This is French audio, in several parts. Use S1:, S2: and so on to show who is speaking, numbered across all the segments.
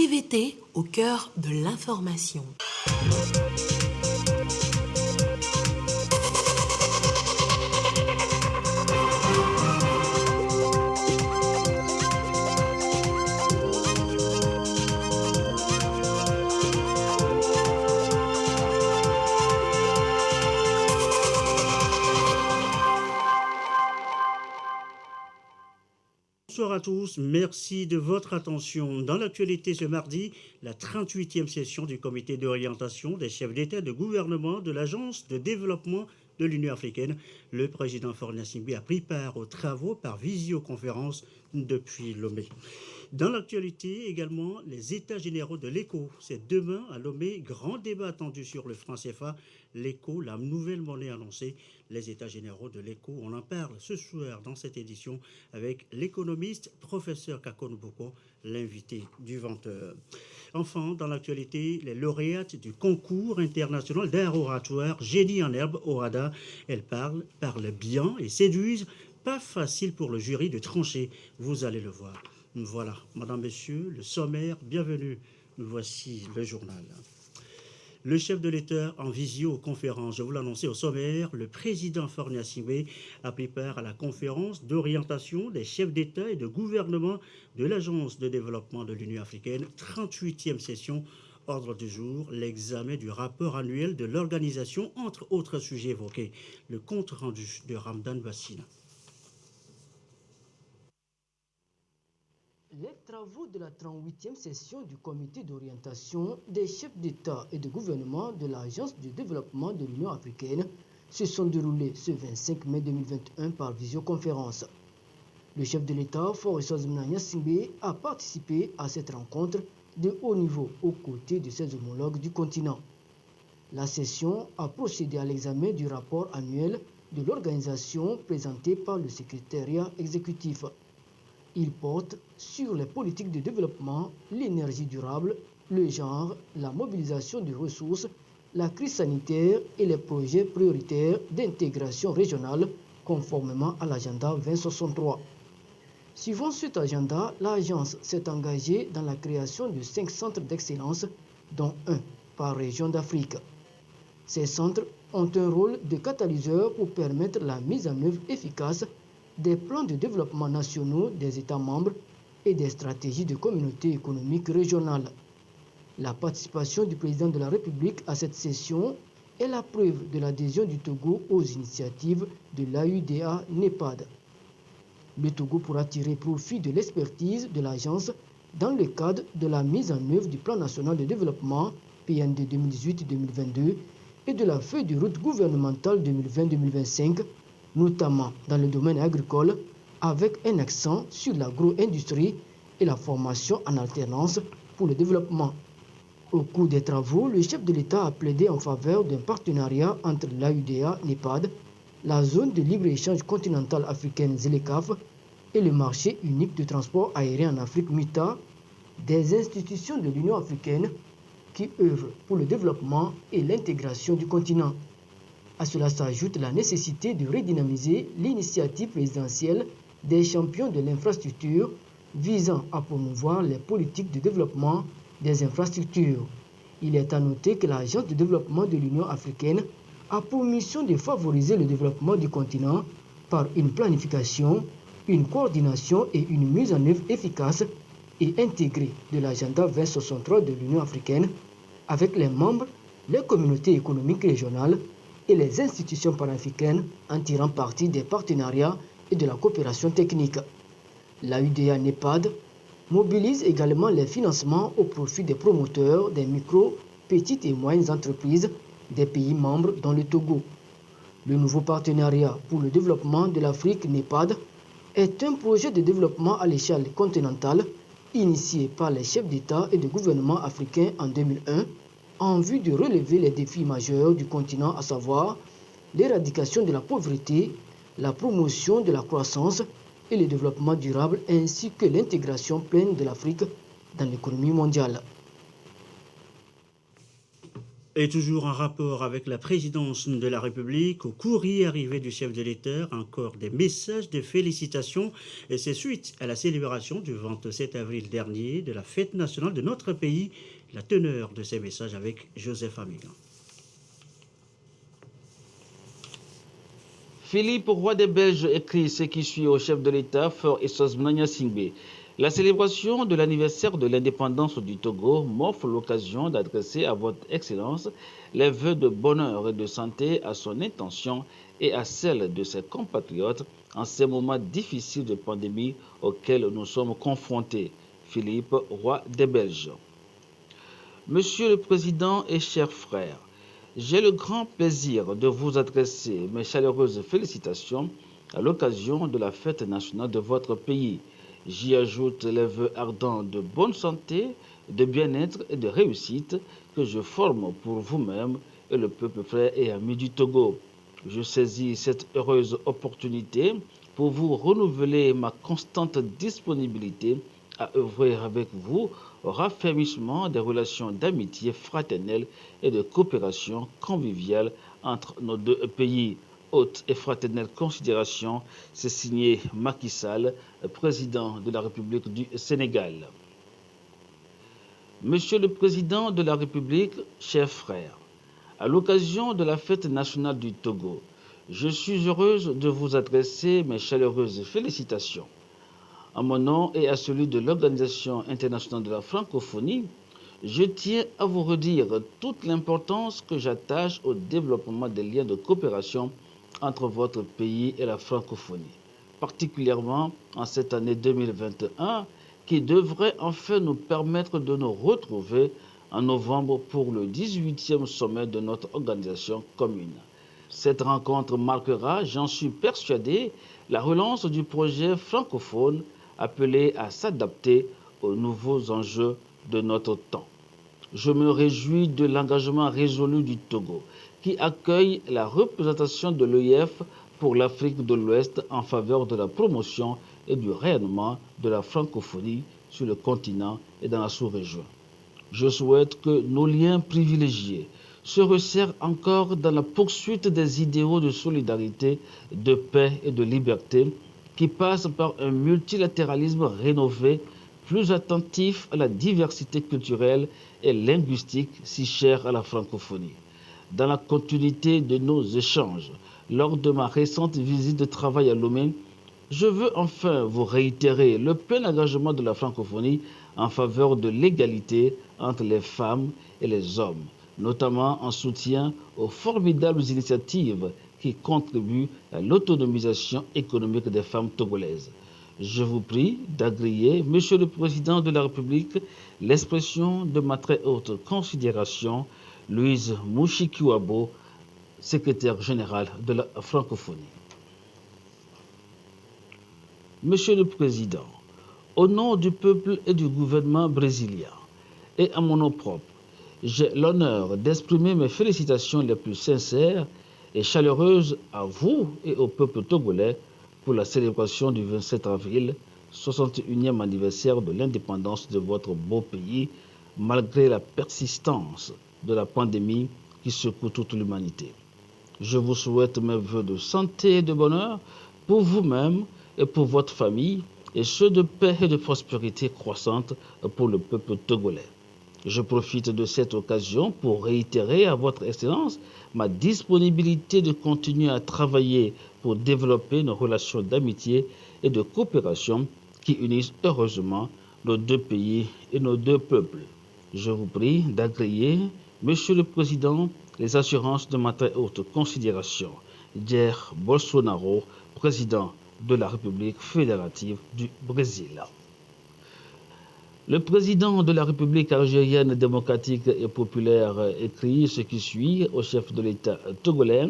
S1: TVT au cœur de l'information.
S2: Bonsoir à tous, merci de votre attention. Dans l'actualité ce mardi, la 38e session du comité d'orientation des chefs d'État et de gouvernement de l'Agence de développement de l'Union africaine. Le président Faure Gnassingbé a pris part aux travaux par visioconférence depuis Lomé. Dans l'actualité également, les États généraux de l'ECO. C'est demain à Lomé, grand débat attendu sur le franc CFA. L'ECO, la nouvelle monnaie annoncée, les États généraux de l'ECO. On en parle ce soir dans cette édition avec l'économiste professeur Kakon Boko, l'invité du 20h. Enfin, dans l'actualité, les lauréates du concours international d'art oratoire Génie en herbe Orada. Elles parlent bien et séduisent. Pas facile pour le jury de trancher, vous allez le voir. Voilà, madame, messieurs, le sommaire, bienvenue. Voici le journal. Le chef de l'État en visioconférence, je vous l'annonçais au sommaire, le président Faure Gnassingbé a pris part à la conférence d'orientation des chefs d'État et de gouvernement de l'Agence de développement de l'Union africaine, 38e session, ordre du jour, l'examen du rapport annuel de l'organisation, entre autres sujets évoqués, le compte rendu de Ramdan Bassina.
S3: Les travaux de la 38e session du comité d'orientation des chefs d'État et de gouvernement de l'Agence de développement de l'Union africaine se sont déroulés ce 25 mai 2021 par visioconférence. Le chef de l'État, Faure Gnassingbé, a participé à cette rencontre de haut niveau aux côtés de ses homologues du continent. La session a procédé à l'examen du rapport annuel de l'organisation présenté par le secrétariat exécutif. Il porte sur les politiques de développement, l'énergie durable, le genre, la mobilisation des ressources, la crise sanitaire et les projets prioritaires d'intégration régionale conformément à l'agenda 2063. Suivant cet agenda, l'agence s'est engagée dans la création de 5 centres d'excellence, dont un par région d'Afrique. Ces centres ont un rôle de catalyseur pour permettre la mise en œuvre efficace des plans de développement nationaux des États membres et des stratégies de communauté économique régionale. La participation du président de la République à cette session est la preuve de l'adhésion du Togo aux initiatives de l'AUDA-NEPAD. Le Togo pourra tirer profit de l'expertise de l'agence dans le cadre de la mise en œuvre du plan national de développement PND 2018-2022 et de la feuille de route gouvernementale 2020-2025, notamment dans le domaine agricole, avec un accent sur l'agro-industrie et la formation en alternance pour le développement. Au cours des travaux, le chef de l'État a plaidé en faveur d'un partenariat entre l'AUDA-NEPAD, la zone de libre-échange continentale africaine ZLECAf et le marché unique de transport aérien en Afrique MITA, des institutions de l'Union africaine qui œuvrent pour le développement et l'intégration du continent. À cela s'ajoute la nécessité de redynamiser l'initiative présidentielle des champions de l'infrastructure visant à promouvoir les politiques de développement des infrastructures. Il est à noter que l'Agence de développement de l'Union africaine a pour mission de favoriser le développement du continent par une planification, une coordination et une mise en œuvre efficace et intégrée de l'agenda 2063 de l'Union africaine avec les membres, les communautés économiques régionales et les institutions panafricaines en tirant parti des partenariats et de la coopération technique. La UDA-NEPAD mobilise également les financements au profit des promoteurs des micro, petites et moyennes entreprises des pays membres dont le Togo. Le nouveau partenariat pour le développement de l'Afrique NEPAD est un projet de développement à l'échelle continentale initié par les chefs d'État et de gouvernement africains en 2001 en vue de relever les défis majeurs du continent, à savoir l'éradication de la pauvreté, la promotion de la croissance et le développement durable ainsi que l'intégration pleine de l'Afrique dans l'économie mondiale.
S2: Et toujours en rapport avec la présidence de la République, au courrier arrivé du chef de l'État, encore des messages de félicitations. Et c'est suite à la célébration du 27 avril dernier de la fête nationale de notre pays. La teneur de ces messages avec Joseph Amigan.
S4: Philippe, roi des Belges, écrit ce qui suit au chef de l'État, Faure Essos Mnanya Singbe. La célébration de l'anniversaire de l'indépendance du Togo m'offre l'occasion d'adresser à votre Excellence les vœux de bonheur et de santé à son intention et à celle de ses compatriotes en ces moments difficiles de pandémie auxquels nous sommes confrontés. Philippe, roi des Belges. Monsieur le Président et chers frères, j'ai le grand plaisir de vous adresser mes chaleureuses félicitations à l'occasion de la fête nationale de votre pays. J'y ajoute les vœux ardents de bonne santé, de bien-être et de réussite que je forme pour vous-même et le peuple frère et ami du Togo. Je saisis cette heureuse opportunité pour vous renouveler ma constante disponibilité à œuvrer avec vous au raffermissement des relations d'amitié fraternelle et de coopération conviviale entre nos deux pays. Haute et fraternelle considération, c'est signé Macky Sall, président de la République du Sénégal. Monsieur le Président de la République, chers frères, à l'occasion de la fête nationale du Togo, je suis heureuse de vous adresser mes chaleureuses félicitations. En mon nom et à celui de l'Organisation internationale de la francophonie, je tiens à vous redire toute l'importance que j'attache au développement des liens de coopération entre votre pays et la francophonie, particulièrement en cette année 2021 qui devrait enfin nous permettre de nous retrouver en novembre pour le 18e sommet de notre organisation commune. Cette rencontre marquera, j'en suis persuadé, la relance du projet francophone appelé à s'adapter aux nouveaux enjeux de notre temps. Je me réjouis de l'engagement résolu du Togo, qui accueille la représentation de l'OIF pour l'Afrique de l'Ouest en faveur de la promotion et du rayonnement de la francophonie sur le continent et dans la sous-région. Je souhaite que nos liens privilégiés se resserrent encore dans la poursuite des idéaux de solidarité, de paix et de liberté qui passent par un multilatéralisme rénové, plus attentif à la diversité culturelle et linguistique si chère à la francophonie. Dans la continuité de nos échanges, lors de ma récente visite de travail à Lomé, je veux enfin vous réitérer le plein engagement de la francophonie en faveur de l'égalité entre les femmes et les hommes, notamment en soutien aux formidables initiatives qui contribuent à l'autonomisation économique des femmes togolaises. Je vous prie d'agréer, Monsieur le Président de la République, l'expression de ma très haute considération, Louise Mushikiwabo, secrétaire générale de la francophonie. Monsieur le Président, au nom du peuple et du gouvernement brésilien, et à mon nom propre, j'ai l'honneur d'exprimer mes félicitations les plus sincères et chaleureuses à vous et au peuple togolais pour la célébration du 27 avril, 61e anniversaire de l'indépendance de votre beau pays, malgré la persistance de la pandémie qui secoue toute l'humanité. Je vous souhaite mes vœux de santé et de bonheur pour vous-même et pour votre famille, et ceux de paix et de prospérité croissante pour le peuple togolais. Je profite de cette occasion pour réitérer à votre Excellence ma disponibilité de continuer à travailler pour développer nos relations d'amitié et de coopération qui unissent heureusement nos deux pays et nos deux peuples. Je vous prie d'agréer, Monsieur le Président, les assurances de ma très haute considération. Jair Bolsonaro, président de la République fédérative du Brésil. Le président de la République algérienne démocratique et populaire écrit ce qui suit au chef de l'État togolais.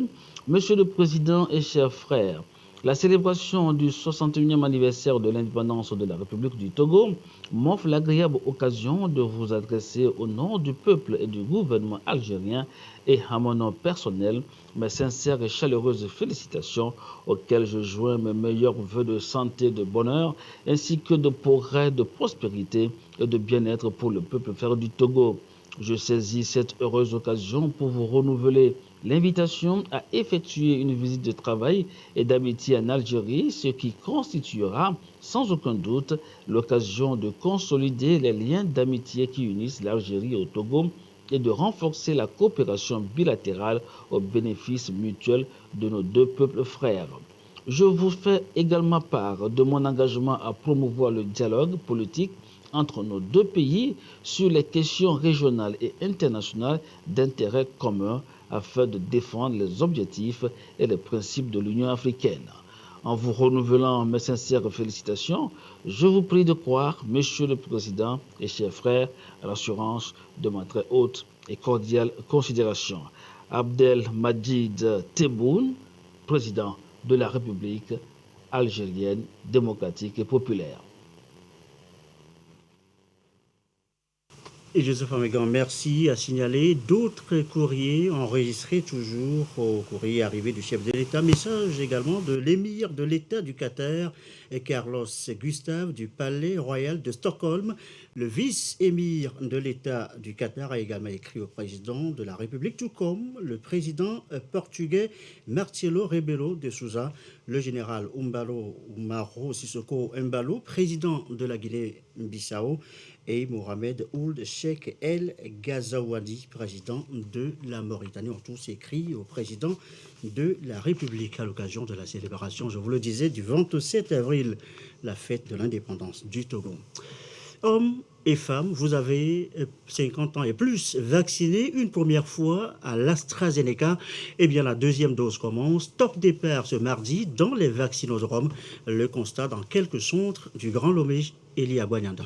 S4: Monsieur le Président et chers frères, la célébration du 61e anniversaire de l'indépendance de la République du Togo m'offre l'agréable occasion de vous adresser au nom du peuple et du gouvernement algérien et à mon nom personnel mes sincères et chaleureuses félicitations auxquelles je joins mes meilleurs vœux de santé, de bonheur ainsi que de progrès, de prospérité et de bien-être pour le peuple frère du Togo. Je saisis cette heureuse occasion pour vous renouveler l'invitation à effectuer une visite de travail et d'amitié en Algérie, ce qui constituera sans aucun doute l'occasion de consolider les liens d'amitié qui unissent l'Algérie au Togo et de renforcer la coopération bilatérale au bénéfice mutuel de nos deux peuples frères. Je vous fais également part de mon engagement à promouvoir le dialogue politique entre nos deux pays sur les questions régionales et internationales d'intérêt commun afin de défendre les objectifs et les principes de l'Union africaine. En vous renouvelant mes sincères félicitations, je vous prie de croire, Monsieur le Président et chers frères, à l'assurance de ma très haute et cordiale considération. Abdelmadjid Tebboune, Président de la République algérienne démocratique et populaire.
S2: Et Joseph Amégan, merci. À signaler d'autres courriers enregistrés toujours au courrier arrivé du chef de l'État. Message également de l'émir de l'État du Qatar, Carlos Gustave du Palais Royal de Stockholm. Le vice-émir de l'État du Qatar a également écrit au président de la République, tout comme le président portugais Marcelo Rebelo de Sousa, le général Umaro Sissoko Embalo, président de la Guinée-Bissau, et Mohamed Ould Cheikh El Ghazouani, président de la Mauritanie, ont tous écrit au président de la République à l'occasion de la célébration, je vous le disais, du 27 avril, la fête de l'indépendance du Togo. Hommes et femmes, vous avez 50 ans et plus vaccinés une première fois à l'AstraZeneca. Eh bien, la deuxième dose commence. Top départ ce mardi dans les vaccinodromes. Le constat dans quelques centres du Grand Lomé, Elia Guanyanda.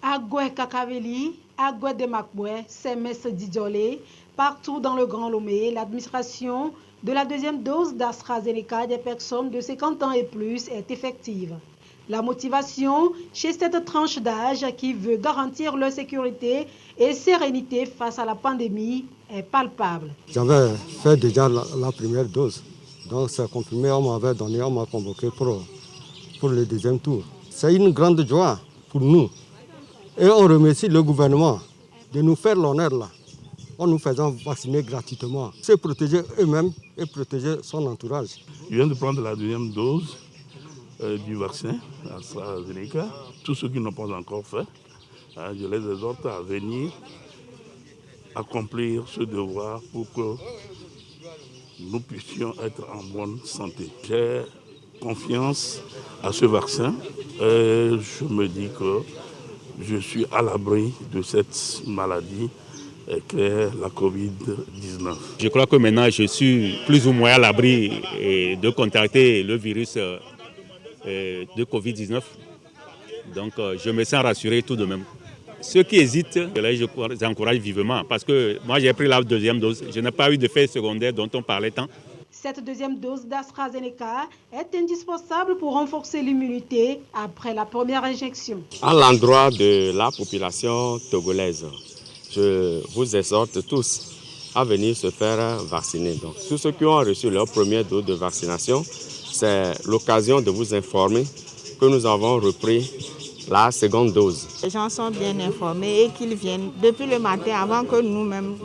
S5: Agoué Kakaveli, Agoué de Makboué, Semes Didjolé, partout dans le Grand Lomé, l'administration de la deuxième dose d'AstraZeneca des personnes de 50 ans et plus est effective. La motivation chez cette tranche d'âge qui veut garantir leur sécurité et sérénité face à la pandémie est palpable.
S6: J'avais fait déjà la première dose, donc c'est confirmé, on m'a convoqué pour le deuxième tour. C'est une grande joie pour nous. Et on remercie le gouvernement de nous faire l'honneur là, en nous faisant vacciner gratuitement. C'est protéger eux-mêmes et protéger son entourage.
S7: Je viens de prendre la deuxième dose du vaccin AstraZeneca. Tous ceux qui n'ont pas encore fait, je les exhorte à venir accomplir ce devoir pour que nous puissions être en bonne santé. J'ai confiance à ce vaccin et je me dis que je suis à l'abri de cette maladie qu'est la Covid-19.
S8: Je crois que maintenant je suis plus ou moins à l'abri de contracter le virus de Covid-19. Donc je me sens rassuré tout de même. Ceux qui hésitent, je les encourage vivement parce que moi j'ai pris la deuxième dose. Je n'ai pas eu d'effet secondaire dont on parlait tant.
S5: Cette deuxième dose d'AstraZeneca est indispensable pour renforcer l'immunité après la première injection.
S9: À l'endroit de la population togolaise, je vous exhorte tous à venir se faire vacciner. Donc, tous ceux qui ont reçu leur première dose de vaccination, c'est l'occasion de vous informer que nous avons repris la seconde dose.
S10: Les gens sont bien informés et qu'ils viennent depuis le matin avant que nous-mêmes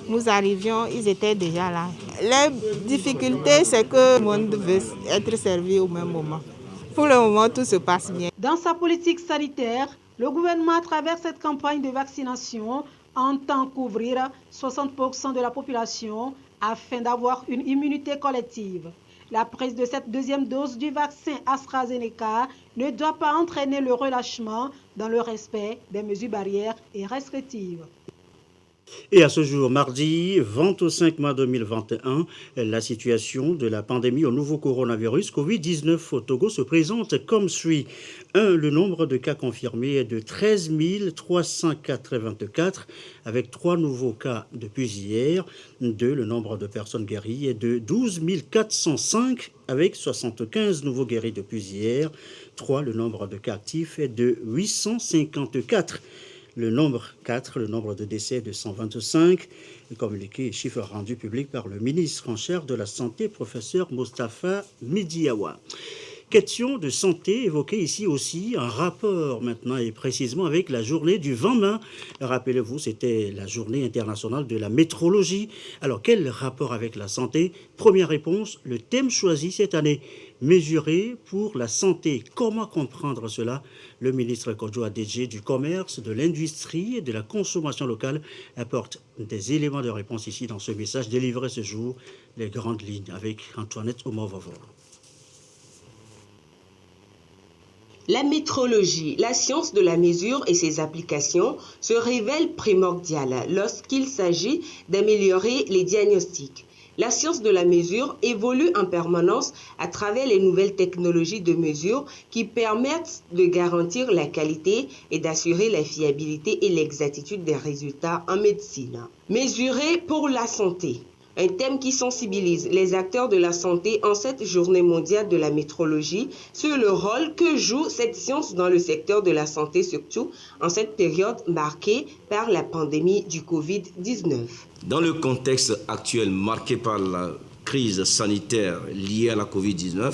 S10: nous arrivions, ils étaient déjà là. La difficulté, c'est que tout le monde veut être servi au même moment. Pour le moment, tout se passe bien.
S5: Dans sa politique sanitaire, le gouvernement, à travers cette campagne de vaccination, entend couvrir 60% de la population afin d'avoir une immunité collective. La prise de cette deuxième dose du vaccin AstraZeneca ne doit pas entraîner le relâchement dans le respect des mesures barrières et restrictives.
S2: Et à ce jour, mardi 25 mai 2021, la situation de la pandémie au nouveau coronavirus Covid-19 au Togo se présente comme suit. 1. Le nombre de cas confirmés est de 13 384 avec 3 nouveaux cas depuis hier. 2. Le nombre de personnes guéries est de 12 405 avec 75 nouveaux guéris depuis hier. 3. Le nombre de cas actifs est de 854. Le nombre 4, le nombre de décès de 125, le communiqué et chiffre rendu public par le ministre en charge de la Santé, professeur Moustapha Midiawa. Question de santé évoquée ici aussi, un rapport maintenant et précisément avec la journée du 20 mai. Rappelez-vous, c'était la journée internationale de la métrologie. Alors, quel rapport avec la santé? Première réponse, le thème choisi cette année, mesurer pour la santé. Comment comprendre cela? Le ministre Kojo Adedje du Commerce, de l'Industrie et de la Consommation locale apporte des éléments de réponse ici dans ce message délivré ce jour, les grandes lignes avec Antoinette Omovovor.
S11: La métrologie, la science de la mesure et ses applications se révèlent primordiales lorsqu'il s'agit d'améliorer les diagnostics. La science de la mesure évolue en permanence à travers les nouvelles technologies de mesure qui permettent de garantir la qualité et d'assurer la fiabilité et l'exactitude des résultats en médecine. Mesurer pour la santé. Un thème qui sensibilise les acteurs de la santé en cette journée mondiale de la métrologie sur le rôle que joue cette science dans le secteur de la santé, surtout en cette période marquée par la pandémie du Covid-19.
S12: Dans le contexte actuel marqué par la crise sanitaire liée à la Covid-19,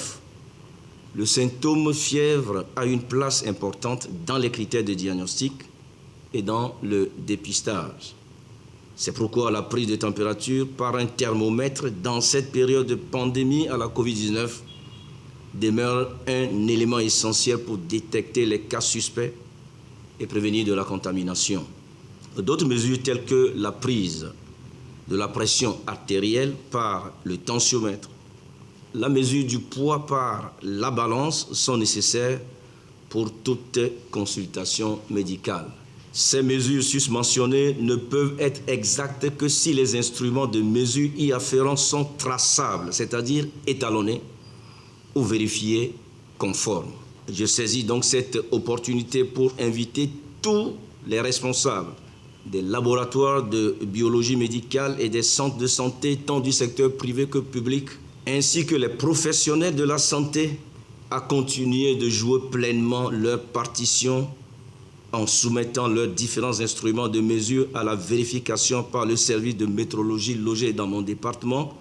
S12: le symptôme fièvre a une place importante dans les critères de diagnostic et dans le dépistage. C'est pourquoi la prise de température par un thermomètre dans cette période de pandémie à la Covid-19 demeure un élément essentiel pour détecter les cas suspects et prévenir de la contamination. D'autres mesures telles que la prise de la pression artérielle par le tensiomètre, la mesure du poids par la balance sont nécessaires pour toute consultation médicale. Ces mesures susmentionnées ne peuvent être exactes que si les instruments de mesure y afférents sont traçables, c'est-à-dire étalonnés ou vérifiés conformes. Je saisis donc cette opportunité pour inviter tous les responsables des laboratoires de biologie médicale et des centres de santé, tant du secteur privé que public, ainsi que les professionnels de la santé, à continuer de jouer pleinement leur partition en soumettant leurs différents instruments de mesure à la vérification par le service de métrologie logé dans mon département,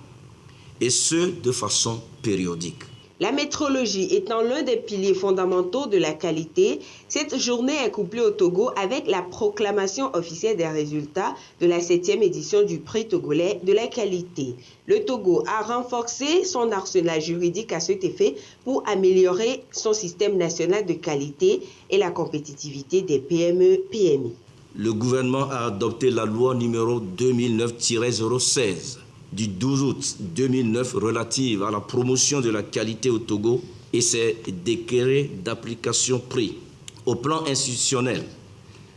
S12: et ce, de façon périodique.
S11: La métrologie étant l'un des piliers fondamentaux de la qualité, cette journée est couplée au Togo avec la proclamation officielle des résultats de la 7e édition du prix togolais de la qualité. Le Togo a renforcé son arsenal juridique à cet effet pour améliorer son système national de qualité et la compétitivité des PME-PMI.
S12: Le gouvernement a adopté la loi numéro 2009-016 du 12 août 2009 relative à la promotion de la qualité au Togo et ses décrets d'application pris. Au plan institutionnel,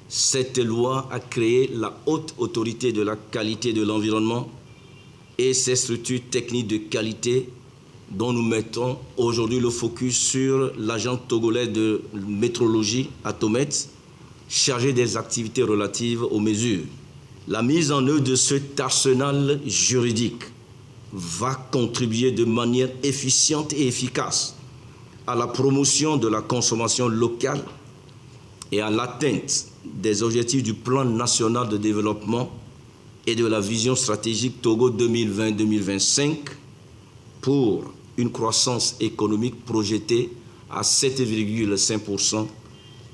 S12: cette loi a créé la Haute Autorité de la qualité de l'environnement et ses structures techniques de qualité dont nous mettons aujourd'hui le focus sur l'agent togolais de métrologie, Atomet, chargé des activités relatives aux mesures. La mise en œuvre de cet arsenal juridique va contribuer de manière efficiente et efficace à la promotion de la consommation locale et à l'atteinte des objectifs du plan national de développement et de la vision stratégique Togo 2020-2025 pour une croissance économique projetée à 7,5%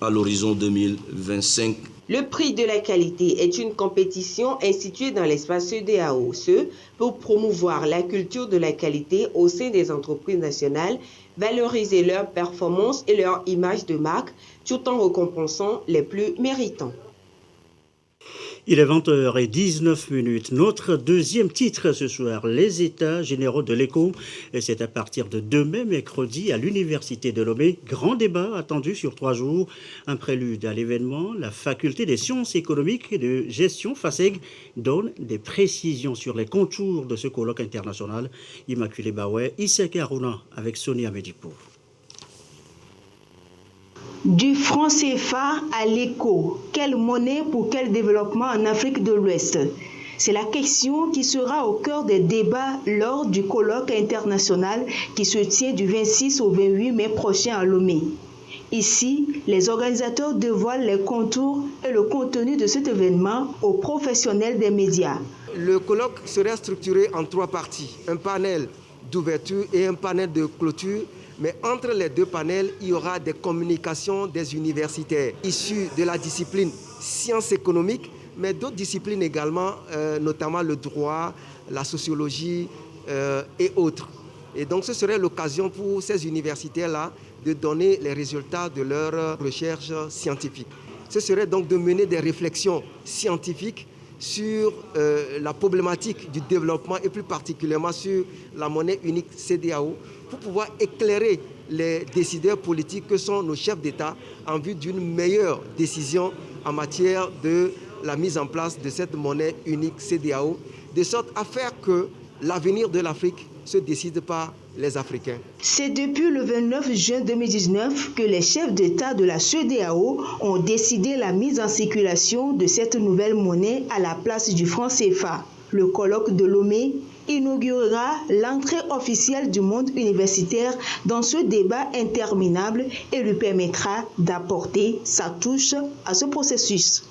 S12: à l'horizon 2025.
S11: Le prix de la qualité est une compétition instituée dans l'espace CEDEAO, pour promouvoir la culture de la qualité au sein des entreprises nationales, valoriser leurs performances et leur image de marque, tout en récompensant les plus méritants.
S2: Il est 20h19. Notre deuxième titre ce soir, les États généraux de l'écho. Et c'est à partir de demain, mercredi, à l'Université de Lomé. Grand débat attendu sur 3 jours. Un prélude à l'événement. La faculté des sciences économiques et de gestion, FASEG, donne des précisions sur les contours de ce colloque international. Immaculée Baoué, Issek Harouna avec Sonia Medipo.
S13: Du franc CFA à l'éco, quelle monnaie pour quel développement en Afrique de l'Ouest? C'est la question qui sera au cœur des débats lors du colloque international qui se tient du 26 au 28 mai prochain à Lomé. Ici, les organisateurs dévoilent les contours et le contenu de cet événement aux professionnels des médias.
S14: Le colloque sera structuré en 3 parties, un panel d'ouverture et un panel de clôture Mais entre les deux panels, il y aura des communications des universitaires issus de la discipline sciences économiques, mais d'autres disciplines également, notamment le droit, la sociologie et autres. Et donc ce serait l'occasion pour ces universitaires-là de donner les résultats de leurs recherches scientifiques. Ce serait donc de mener des réflexions scientifiques sur la problématique du développement et plus particulièrement sur la monnaie unique CEDEAO pour pouvoir éclairer les décideurs politiques que sont nos chefs d'État en vue d'une meilleure décision en matière de la mise en place de cette monnaie unique CEDEAO, de sorte à faire que l'avenir de l'Afrique se décide par les Africains.
S13: C'est depuis le 29 juin 2019 que les chefs d'État de la CEDEAO ont décidé la mise en circulation de cette nouvelle monnaie à la place du franc CFA. Le colloque de Lomé inaugurera l'entrée officielle du monde universitaire dans ce débat interminable et lui permettra d'apporter sa touche à ce processus.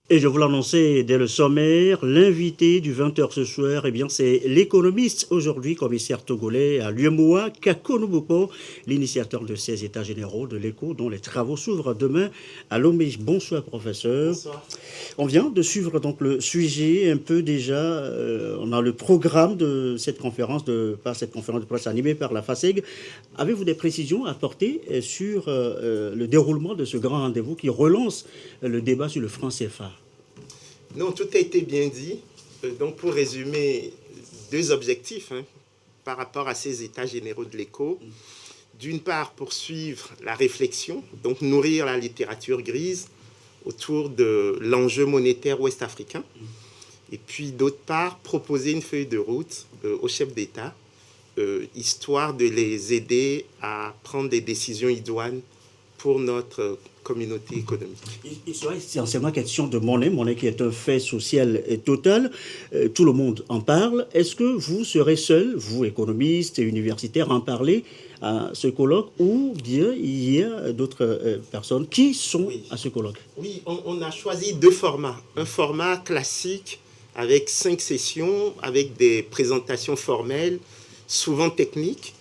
S2: Et je vous l'annonçais dès le sommaire, l'invité du 20h ce soir, eh bien, c'est l'économiste aujourd'hui, commissaire togolais à l'UEMOA, Kako Nubuko, l'initiateur de ces états généraux de l'éco, dont les travaux s'ouvrent demain à Lomé. Bonsoir, professeur. Bonsoir. On vient de suivre donc le sujet un peu déjà. On a le programme de cette conférence de presse animée par la FASEG. Avez-vous des précisions à apporter sur le déroulement de ce grand rendez-vous qui relance le débat sur le franc CFA?
S15: Non, tout a été bien dit. Donc, pour résumer, deux objectifs par rapport à ces états généraux de l'éco. D'une part, poursuivre la réflexion, donc nourrir la littérature grise autour de l'enjeu monétaire ouest-africain. Et puis, d'autre part, proposer une feuille de route aux chefs d'État, histoire de les aider à prendre des décisions idoines pour notre communauté économique.
S2: Il serait essentiellement question de monnaie qui est un fait social et total. Tout le monde en parle. Est-ce que vous serez seul, vous économistes et universitaires, à en parler à ce colloque, ou bien il y a d'autres personnes qui sont à ce colloque?
S15: Oui, on a choisi deux formats. Un format classique avec 5 sessions, avec des présentations formelles, souvent techniques,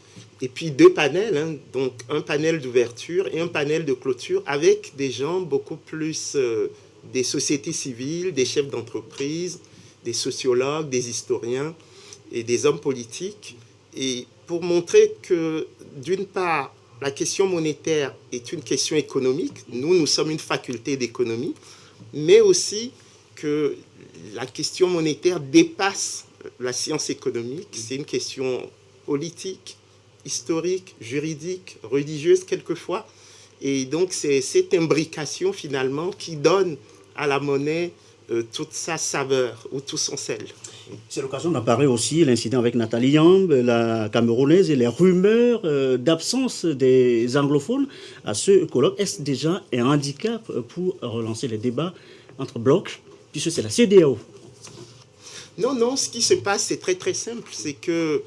S15: et puis 2 panels, donc un panel d'ouverture et un panel de clôture avec des gens beaucoup plus des sociétés civiles, des chefs d'entreprise, des sociologues, des historiens et des hommes politiques. Et pour montrer que, d'une part, la question monétaire est une question économique, nous sommes une faculté d'économie, mais aussi que la question monétaire dépasse la science économique, c'est une question politique, historique, juridique, religieuse quelquefois. Et donc c'est cette imbrication finalement qui donne à la monnaie toute sa saveur ou tout son sel.
S2: C'est l'occasion d'en parler aussi, l'incident avec Nathalie Yamb, la Camerounaise, et les rumeurs d'absence des anglophones à ce colloque. Est-ce déjà un handicap pour relancer les débats entre blocs, puisque c'est la CEDEAO?
S15: Non, ce qui se passe, c'est très très simple. C'est que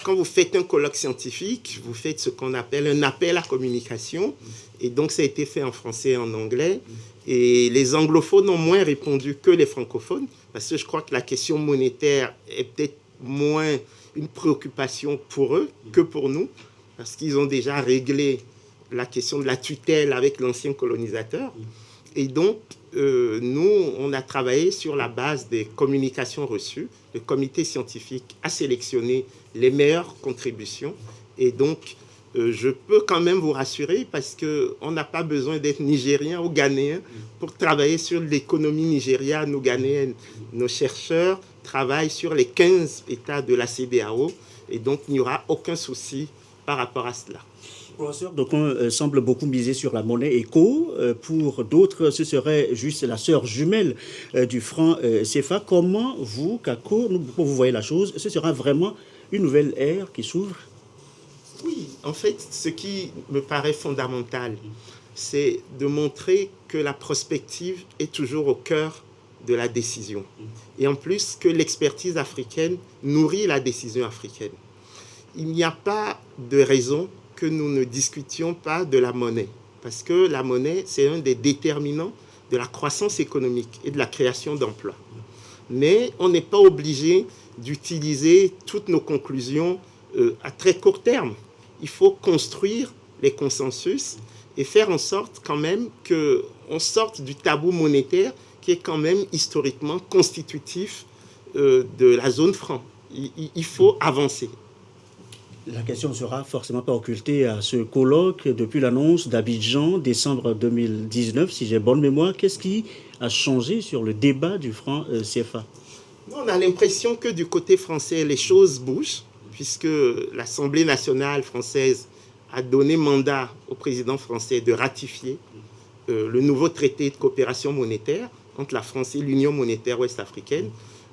S15: quand vous faites un colloque scientifique, vous faites ce qu'on appelle un appel à communication. Et donc, ça a été fait en français et en anglais. Et les anglophones ont moins répondu que les francophones, parce que je crois que la question monétaire est peut-être moins une préoccupation pour eux que pour nous, parce qu'ils ont déjà réglé la question de la tutelle avec l'ancien colonisateur. Et donc, nous, on a travaillé sur la base des communications reçues. Le comité scientifique a sélectionné les meilleures contributions. Et donc, je peux quand même vous rassurer parce qu'on n'a pas besoin d'être nigérien ou ghanéen pour travailler sur l'économie nigériane ou ghanéenne. Nos chercheurs travaillent sur les 15 États de la CEDEAO et donc il n'y aura aucun souci par rapport à cela.
S2: Professeur, donc on semble beaucoup miser sur la monnaie éco. Pour d'autres, ce serait juste la sœur jumelle du franc CFA. Comment vous, Kako, vous voyez la chose? Ce sera vraiment une nouvelle ère qui s'ouvre?
S15: Oui, en fait, ce qui me paraît fondamental, c'est de montrer que la prospective est toujours au cœur de la décision. Et en plus, que l'expertise africaine nourrit la décision africaine. Il n'y a pas de raison que nous ne discutions pas de la monnaie. Parce que la monnaie, c'est un des déterminants de la croissance économique et de la création d'emplois. Mais on n'est pas obligé d'utiliser toutes nos conclusions à très court terme. Il faut construire les consensus et faire en sorte quand même qu'on sorte du tabou monétaire qui est quand même historiquement constitutif de la zone franc. Il faut avancer.
S2: La question ne sera forcément pas occultée à ce colloque depuis l'annonce d'Abidjan, décembre 2019, si j'ai bonne mémoire. Qu'est-ce qui a changé sur le débat du franc CFA?
S15: On a l'impression que du côté français, les choses bougent, puisque l'Assemblée nationale française a donné mandat au président français de ratifier le nouveau traité de coopération monétaire entre la France et l'Union monétaire ouest-africaine.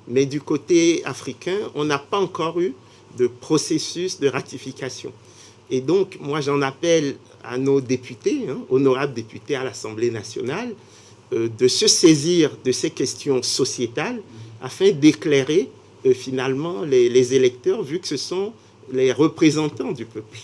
S15: Mais du côté africain, on n'a pas encore eu de processus de ratification. Et donc, moi, j'en appelle à nos députés, honorables députés à l'Assemblée nationale, de se saisir de ces questions sociétales afin d'éclairer finalement les électeurs, vu que ce sont les représentants du peuple.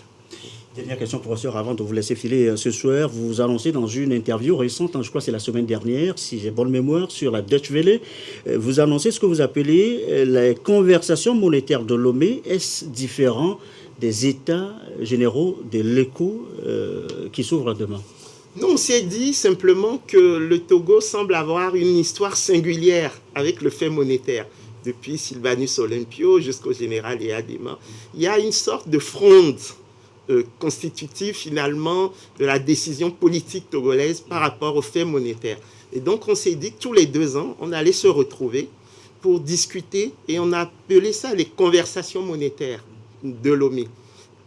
S2: Dernière question, professeur, avant de vous laisser filer ce soir. Vous vous annoncez dans une interview récente, je crois que c'est la semaine dernière, si j'ai bonne mémoire, sur la Deutsche Welle, vous annoncez ce que vous appelez les conversations monétaires de Lomé. Est-ce différent des états généraux de l'écho qui s'ouvrent demain?
S15: Non, on s'est dit simplement que le Togo semble avoir une histoire singulière avec le fait monétaire. Depuis Sylvanus Olympio jusqu'au général Eyadema, il y a une sorte de fronde constitutive finalement de la décision politique togolaise par rapport au fait monétaire. Et donc on s'est dit que tous les 2 ans, on allait se retrouver pour discuter et on a appelé ça les conversations monétaires de Lomé.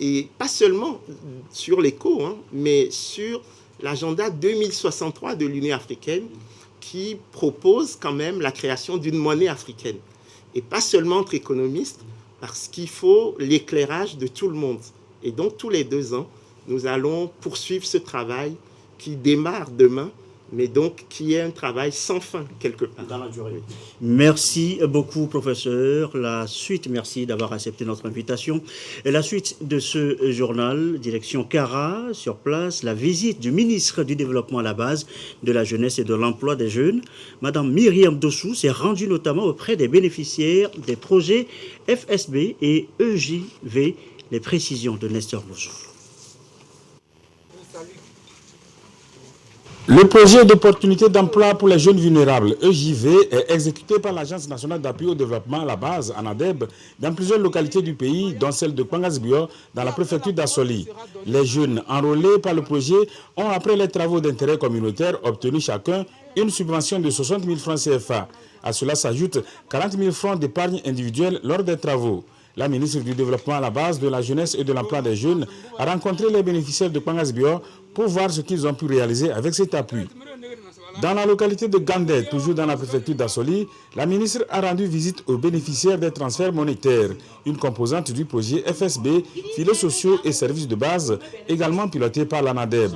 S15: Et pas seulement sur l'écho, mais sur l'agenda 2063 de l'Union africaine qui propose quand même la création d'une monnaie africaine. Et pas seulement entre économistes, parce qu'il faut l'éclairage de tout le monde. Et donc, tous les 2 ans, nous allons poursuivre ce travail qui démarre demain, mais donc qui est un travail sans fin, quelque part.
S2: Dans la durée. Merci beaucoup, professeur. La suite, merci d'avoir accepté notre invitation. Et la suite de ce journal, direction Kara, sur place, la visite du ministre du Développement à la base de la jeunesse et de l'emploi des jeunes. Madame Myriam Dossou s'est rendue notamment auprès des bénéficiaires des projets FSB et EJV. Les précisions de Nestor Bouzou.
S16: Le projet d'opportunité d'emploi pour les jeunes vulnérables, EJV, est exécuté par l'Agence nationale d'appui au développement à la base, ANADEB, dans plusieurs localités du pays, dont celle de Kwangasbio, dans la préfecture d'Assoli. Les jeunes enrôlés par le projet ont, après les travaux d'intérêt communautaire, obtenu chacun une subvention de 60 000 francs CFA. À cela s'ajoutent 40 000 francs d'épargne individuelle lors des travaux. La ministre du Développement à la base de la jeunesse et de l'emploi des jeunes a rencontré les bénéficiaires de Kwangasbio pour voir ce qu'ils ont pu réaliser avec cet appui. Dans la localité de Gandé, toujours dans la préfecture d'Assoli, la ministre a rendu visite aux bénéficiaires des transferts monétaires, une composante du projet FSB, filets sociaux et services de base, également piloté par l'ANADEB.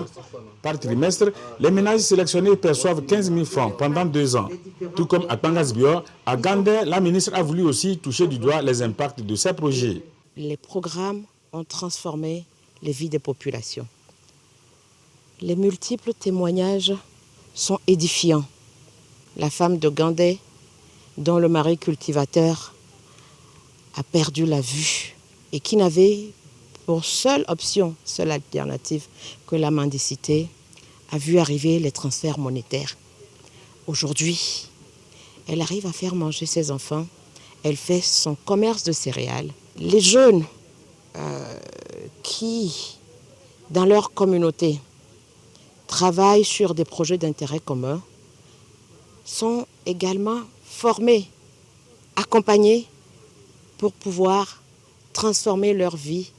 S16: Par trimestre, les ménages sélectionnés perçoivent 15 000 francs pendant 2 ans. Tout comme à Kwangasbio, à Gandé, la ministre a voulu aussi toucher du doigt les impacts de ces projets.
S17: Les programmes ont transformé les vies des populations. Les multiples témoignages sont édifiants. La femme de Gandé, dont le mari cultivateur a perdu la vue et qui n'avait pour seule option, seule alternative que la mendicité, a vu arriver les transferts monétaires. Aujourd'hui, elle arrive à faire manger ses enfants, elle fait son commerce de céréales. Les jeunes qui, dans leur communauté, travaillent sur des projets d'intérêt commun, sont également formés, accompagnés pour pouvoir transformer leur vie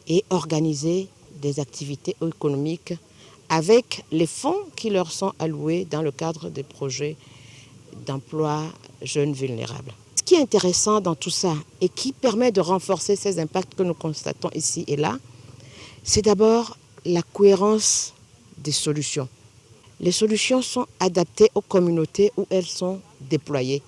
S17: et organiser des activités économiques avec les fonds qui leur sont alloués dans le cadre des projets d'emploi jeunes vulnérables. Ce qui est intéressant dans tout ça et qui permet de renforcer ces impacts que nous constatons ici et là, c'est d'abord la cohérence des solutions. Les solutions sont adaptées aux communautés où elles sont déployées,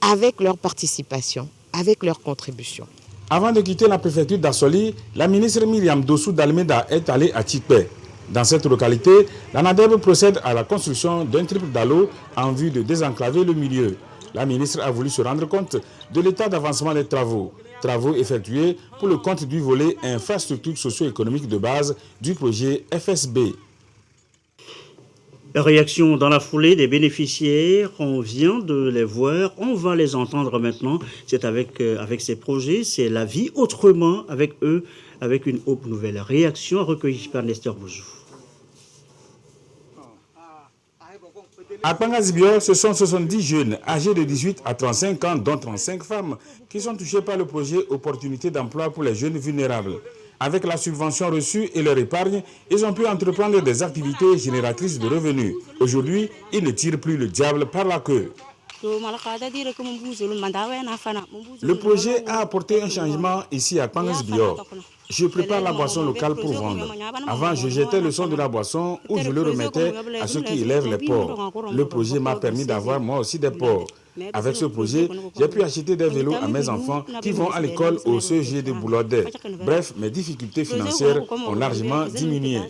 S17: avec leur participation, avec leur contribution.
S16: Avant de quitter la préfecture d'Assoli, la ministre Myriam Dossou d'Almeida est allée à Tikpé. Dans cette localité, l'ANADEB procède à la construction d'un triple dalo en vue de désenclaver le milieu. La ministre a voulu se rendre compte de l'état d'avancement des travaux. Travaux effectués pour le compte du volet infrastructure socio-économique de base du projet FSB.
S2: Réaction dans la foulée des bénéficiaires, on vient de les voir, on va les entendre maintenant. C'est avec ces projets, c'est la vie autrement avec eux, avec une autre nouvelle réaction recueillie par Nestor Bouzou.
S16: À Pangazibio, ce sont 70 jeunes âgés de 18 à 35 ans, dont 35 femmes, qui sont touchés par le projet Opportunité d'emploi pour les jeunes vulnérables. Avec la subvention reçue et leur épargne, ils ont pu entreprendre des activités génératrices de revenus. Aujourd'hui, ils ne tirent plus le diable par la queue. Le projet a apporté un changement ici à Pangazibio. Je prépare la boisson locale pour vendre. Avant, je jetais le son de la boisson ou je le remettais à ceux qui élèvent les porcs. Le projet m'a permis d'avoir moi aussi des porcs. Avec ce projet, j'ai pu acheter des vélos à mes enfants qui vont à l'école au CEG de Boulodé. Bref, mes difficultés financières ont largement diminué.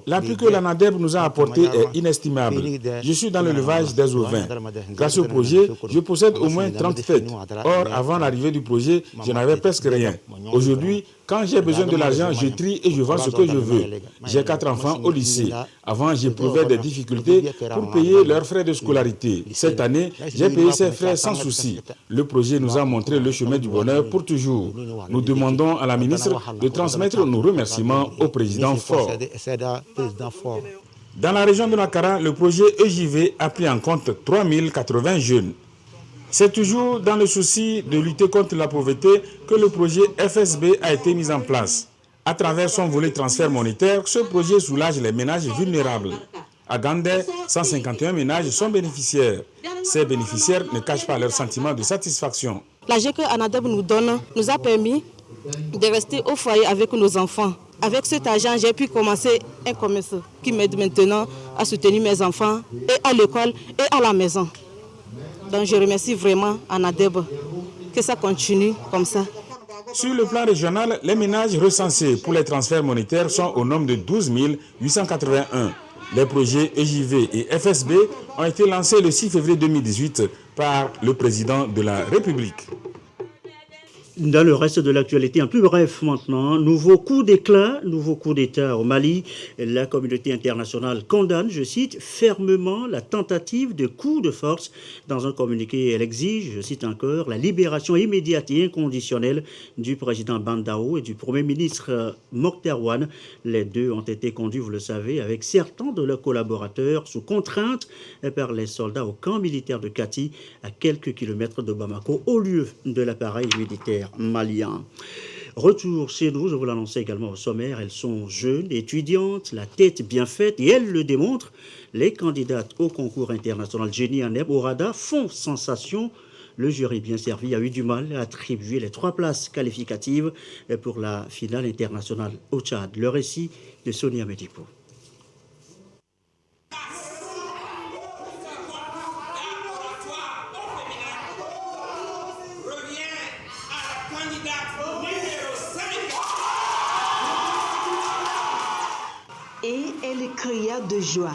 S16: L'appui que l'ANADEB nous a apporté est inestimable. Je suis dans l'élevage des ovins. Grâce au projet, je possède au moins 30 têtes. Or, avant l'arrivée du projet, je n'avais presque rien. Aujourd'hui, quand j'ai besoin de l'argent, je trie et je vends ce que je veux. J'ai 4 enfants au lycée. Avant, j'éprouvais des difficultés pour payer leurs frais de scolarité. Cette année, j'ai payé ces frais sans souci. Le projet nous a montré le chemin du bonheur pour toujours. Nous demandons à la ministre de transmettre nos remerciements au président Faure. Dans la région de Nakara, le projet EJV a pris en compte 3080 jeunes. C'est toujours dans le souci de lutter contre la pauvreté que le projet FSB a été mis en place. À travers son volet transfert monétaire, ce projet soulage les ménages vulnérables. À Gandé, 151 ménages sont bénéficiaires. Ces bénéficiaires ne cachent pas leur sentiment de satisfaction.
S17: L'argent que ANADEB nous donne nous a permis de rester au foyer avec nos enfants. Avec cet argent, j'ai pu commencer un commerce qui m'aide maintenant à soutenir mes enfants et à l'école et à la maison. Donc je remercie vraiment ANADEB que ça continue comme ça.
S16: Sur le plan régional, les ménages recensés pour les transferts monétaires sont au nombre de 12 881. Les projets EJV et FSB ont été lancés le 6 février 2018 par le président de la République.
S2: Dans le reste de l'actualité, un plus bref maintenant, nouveau coup d'éclat, nouveau coup d'État au Mali. La communauté internationale condamne, je cite, fermement la tentative de coup de force. Dans un communiqué, elle exige, je cite encore, la libération immédiate et inconditionnelle du président Bandao et du Premier ministre Mokhtar Ouane. Les deux ont été conduits, vous le savez, avec certains de leurs collaborateurs sous contrainte par les soldats au camp militaire de Kati, à quelques kilomètres de Bamako, au lieu de l'appareil militaire malien. Retour chez nous, je vous l'annonçais également au sommaire, elles sont jeunes, étudiantes, la tête bien faite, et elles le démontrent. Les candidates au concours international Génie en herbe au radar font sensation. Le jury bien servi a eu du mal à attribuer les 3 places qualificatives pour la finale internationale au Tchad. Le récit de Sonia Medipo.
S13: Et elle cria de joie.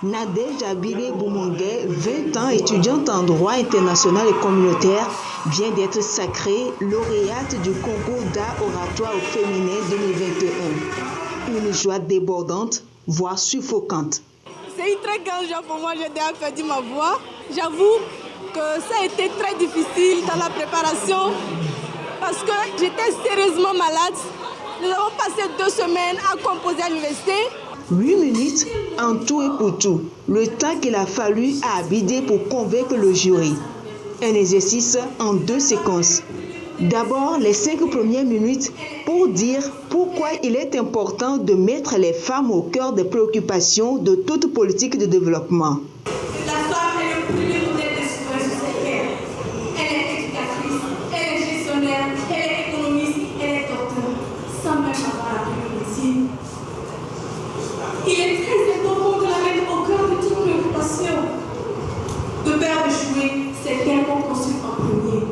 S13: Nadège Abiré Boumongué, 20 ans, étudiante en droit international et communautaire, vient d'être sacrée lauréate du concours d'art oratoire au féminin 2021. Une joie débordante, voire suffocante.
S18: C'est une très grande joie pour moi, j'ai déjà perdu ma voix. J'avoue que ça a été très difficile dans la préparation parce que j'étais sérieusement malade. Nous avons passé 2 semaines à composer à l'université.
S13: 8 minutes en tout et pour tout. Le temps qu'il a fallu à Abidé pour convaincre le jury. Un exercice en 2 séquences. D'abord, les 5 premières minutes pour dire pourquoi il est important de mettre les femmes au cœur des préoccupations de toute politique de développement.
S18: La femme est le plus modèle des citoyens sur cette terre. Elle est éducatrice, elle est gestionnaire, elle est économiste, elle est docteur, sans même avoir appris le médecine. Il est très important de la mettre au cœur de toute préoccupation. De peur d'échouer, c'est qu'elle qu'on construit en premier.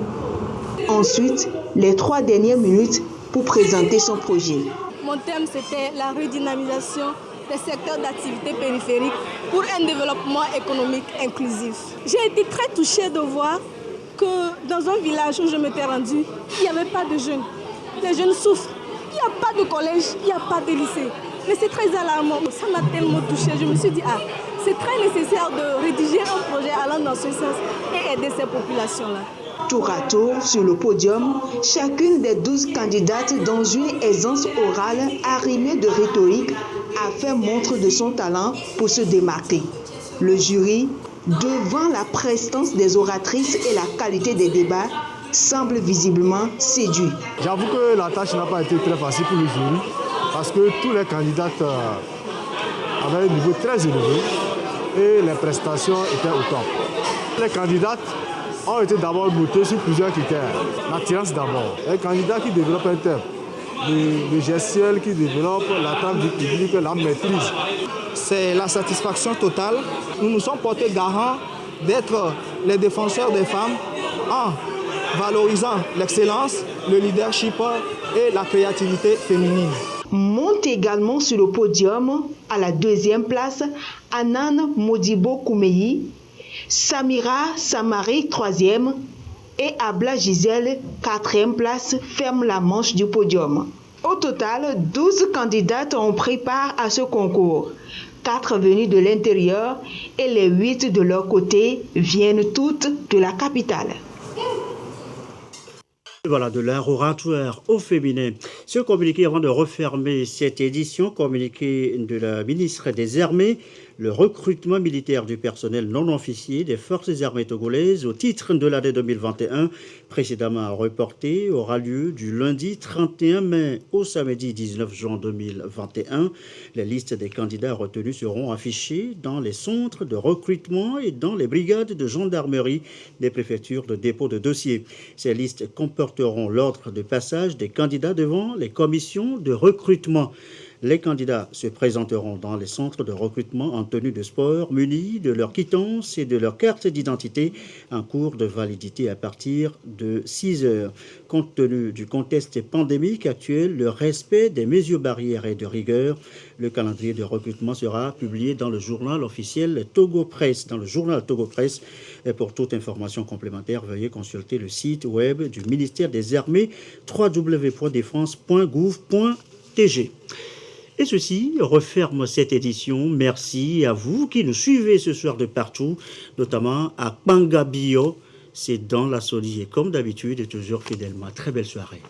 S13: Ensuite, les 3 dernières minutes pour présenter son projet.
S18: Mon thème, c'était la redynamisation
S19: des secteurs d'activité périphériques pour un développement économique inclusif. J'ai été très touchée de voir que dans un village où je m'étais rendue, il n'y avait pas de jeunes. Les jeunes souffrent. Il n'y a pas de collège, il n'y a pas de lycée. Mais c'est très alarmant. Ça m'a tellement touchée. Je me suis dit, c'est très nécessaire de rédiger un projet allant dans ce sens et aider ces populations-là.
S13: Tour à tour, sur le podium, chacune des 12 candidates dans une aisance orale arrimée de rhétorique a fait montre de son talent pour se démarquer. Le jury, devant la prestance des oratrices et la qualité des débats, semble visiblement séduit.
S20: J'avoue que la tâche n'a pas été très facile pour le jury parce que tous les candidates avaient un niveau très élevé et les prestations étaient au top. Les candidates ont été d'abord notées sur plusieurs critères. L'attirance d'abord. Un candidat qui développe un thème, le gestuel qui développe l'attente du public, la maîtrise.
S21: C'est la satisfaction totale. Nous nous sommes portés garants d'être les défenseurs des femmes en valorisant l'excellence, le leadership et la créativité féminine.
S13: Monte également sur le podium, à la deuxième place, Anan Modibo Koumeyi, Samira Samari, troisième, et Abla Gisèle, quatrième place, ferme la manche du podium. Au total, 12 candidates ont pris part à ce concours. 4 venues de l'intérieur et les 8 de leur côté viennent toutes de la capitale.
S2: Voilà, de l'art oratoire au féminin. Ce communiqué, avant de refermer cette édition, communiqué de la ministre des Armées, le recrutement militaire du personnel non officier des forces armées togolaises au titre de l'année 2021, précédemment reporté, aura lieu du lundi 31 mai au samedi 19 juin 2021. Les listes des candidats retenus seront affichées dans les centres de recrutement et dans les brigades de gendarmerie des préfectures de dépôt de dossiers. Ces listes comporteront l'ordre de passage des candidats devant les commissions de recrutement. Les candidats se présenteront dans les centres de recrutement en tenue de sport, munis de leur quittance et de leur carte d'identité en cours de validité à partir de 6 heures. Compte tenu du contexte pandémique actuel, le respect des mesures barrières et de rigueur, le calendrier de recrutement sera publié dans le journal officiel Togo Presse. Dans le journal Togo Presse, et pour toute information complémentaire, veuillez consulter le site web du ministère des Armées www.defense.gouv.tg. Et ceci referme cette édition. Merci à vous qui nous suivez ce soir de partout, notamment à Pangabio. C'est dans la Soli et comme d'habitude, toujours fidèlement. Très belle soirée.